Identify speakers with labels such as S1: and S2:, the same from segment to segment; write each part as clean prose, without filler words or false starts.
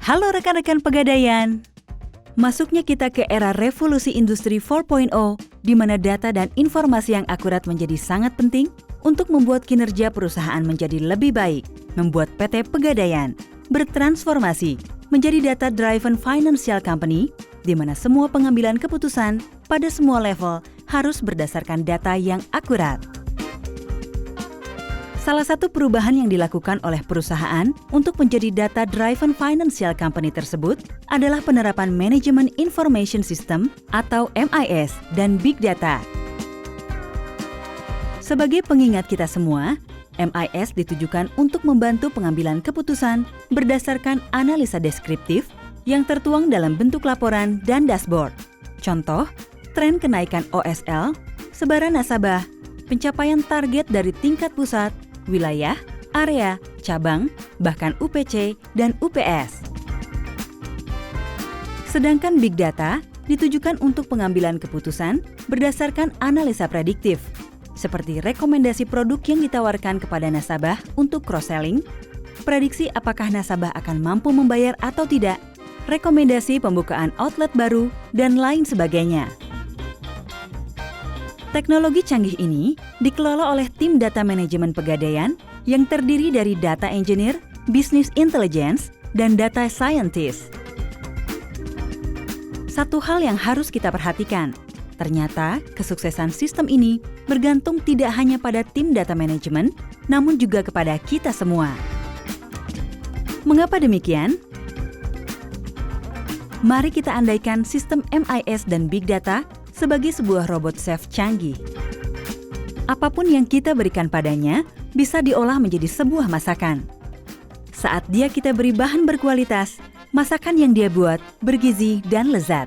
S1: Halo rekan-rekan Pegadaian. Masuknya kita ke era revolusi industri 4.0 di mana data dan informasi yang akurat menjadi sangat penting untuk membuat kinerja perusahaan menjadi lebih baik, membuat PT Pegadaian bertransformasi menjadi data-driven financial company di mana semua pengambilan keputusan pada semua level harus berdasarkan data yang akurat. Salah satu perubahan yang dilakukan oleh perusahaan untuk menjadi data-driven financial company tersebut adalah penerapan Management Information System atau MIS dan Big Data. Sebagai pengingat kita semua, MIS ditujukan untuk membantu pengambilan keputusan berdasarkan analisa deskriptif yang tertuang dalam bentuk laporan dan dashboard. Contoh, tren kenaikan OSL, sebaran nasabah, pencapaian target dari tingkat pusat, wilayah, area, cabang, bahkan UPC dan UPS. Sedangkan Big Data ditujukan untuk pengambilan keputusan berdasarkan analisa prediktif, seperti rekomendasi produk yang ditawarkan kepada nasabah untuk cross-selling, prediksi apakah nasabah akan mampu membayar atau tidak, rekomendasi pembukaan outlet baru, dan lain sebagainya. Teknologi canggih ini dikelola oleh tim data manajemen Pegadaian yang terdiri dari data engineer, business intelligence, dan data scientist. Satu hal yang harus kita perhatikan, ternyata kesuksesan sistem ini bergantung tidak hanya pada tim data manajemen, namun juga kepada kita semua. Mengapa demikian? Mari kita andaikan sistem MIS dan Big Data sebagai sebuah robot chef canggih. Apapun yang kita berikan padanya bisa diolah menjadi sebuah masakan. Saat dia kita beri bahan berkualitas, masakan yang dia buat bergizi dan lezat.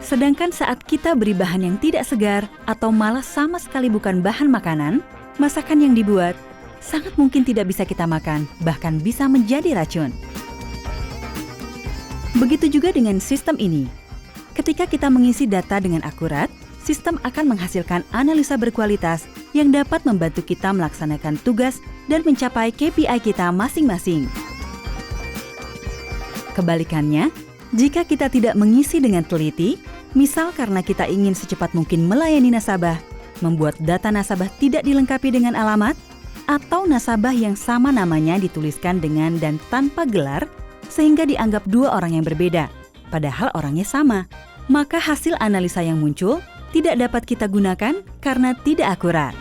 S1: Sedangkan saat kita beri bahan yang tidak segar atau malah sama sekali bukan bahan makanan, masakan yang dibuat sangat mungkin tidak bisa kita makan, bahkan bisa menjadi racun. Begitu juga dengan sistem ini. Ketika kita mengisi data dengan akurat, sistem akan menghasilkan analisa berkualitas yang dapat membantu kita melaksanakan tugas dan mencapai KPI kita masing-masing. Kebalikannya, jika kita tidak mengisi dengan teliti, misal karena kita ingin secepat mungkin melayani nasabah, membuat data nasabah tidak dilengkapi dengan alamat, atau nasabah yang sama namanya dituliskan dengan dan tanpa gelar, sehingga dianggap dua orang yang berbeda, padahal orangnya sama, maka hasil analisa yang muncul tidak dapat kita gunakan karena tidak akurat.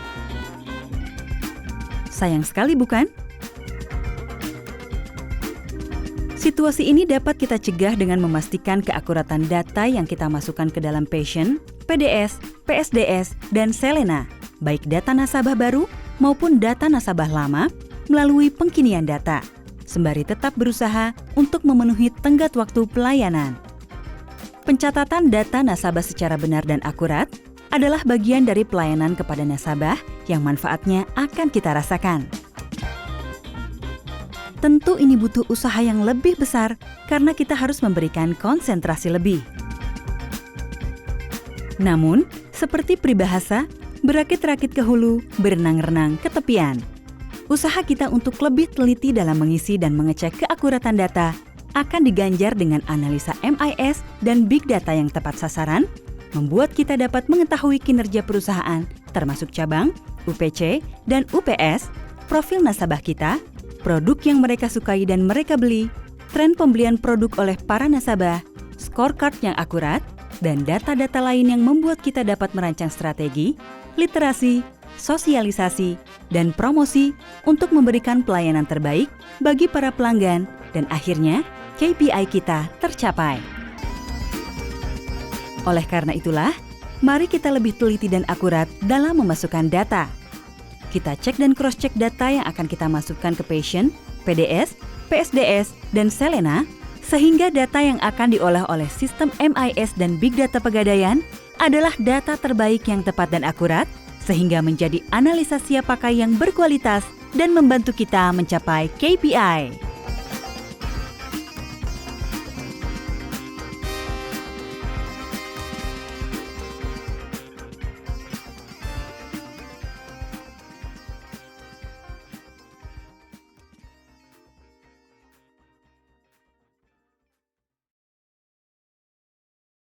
S1: Sayang sekali bukan? Situasi ini dapat kita cegah dengan memastikan keakuratan data yang kita masukkan ke dalam Passion, PDS, PSDS, dan Selena, baik data nasabah baru maupun data nasabah lama melalui pengkinian data, sembari tetap berusaha untuk memenuhi tenggat waktu pelayanan. Pencatatan data nasabah secara benar dan akurat adalah bagian dari pelayanan kepada nasabah yang manfaatnya akan kita rasakan. Tentu ini butuh usaha yang lebih besar karena kita harus memberikan konsentrasi lebih. Namun, seperti peribahasa, berakit-rakit ke hulu, berenang-renang ke tepian. Usaha kita untuk lebih teliti dalam mengisi dan mengecek keakuratan data akan diganjar dengan analisa MIS dan Big Data yang tepat sasaran, membuat kita dapat mengetahui kinerja perusahaan, termasuk cabang, UPC, dan UPS, profil nasabah kita, produk yang mereka sukai dan mereka beli, tren pembelian produk oleh para nasabah, scorecard yang akurat, dan data-data lain yang membuat kita dapat merancang strategi, literasi, sosialisasi, dan promosi untuk memberikan pelayanan terbaik bagi para pelanggan, dan akhirnya KPI kita tercapai. Oleh karena itulah, mari kita lebih teliti dan akurat dalam memasukkan data. Kita cek dan cross-check data yang akan kita masukkan ke Passion, PDS, PSDS, dan Selena, sehingga data yang akan diolah oleh sistem MIS dan Big Data Pegadaian adalah data terbaik yang tepat dan akurat, sehingga menjadi analisa siap pakai yang berkualitas dan membantu kita mencapai KPI.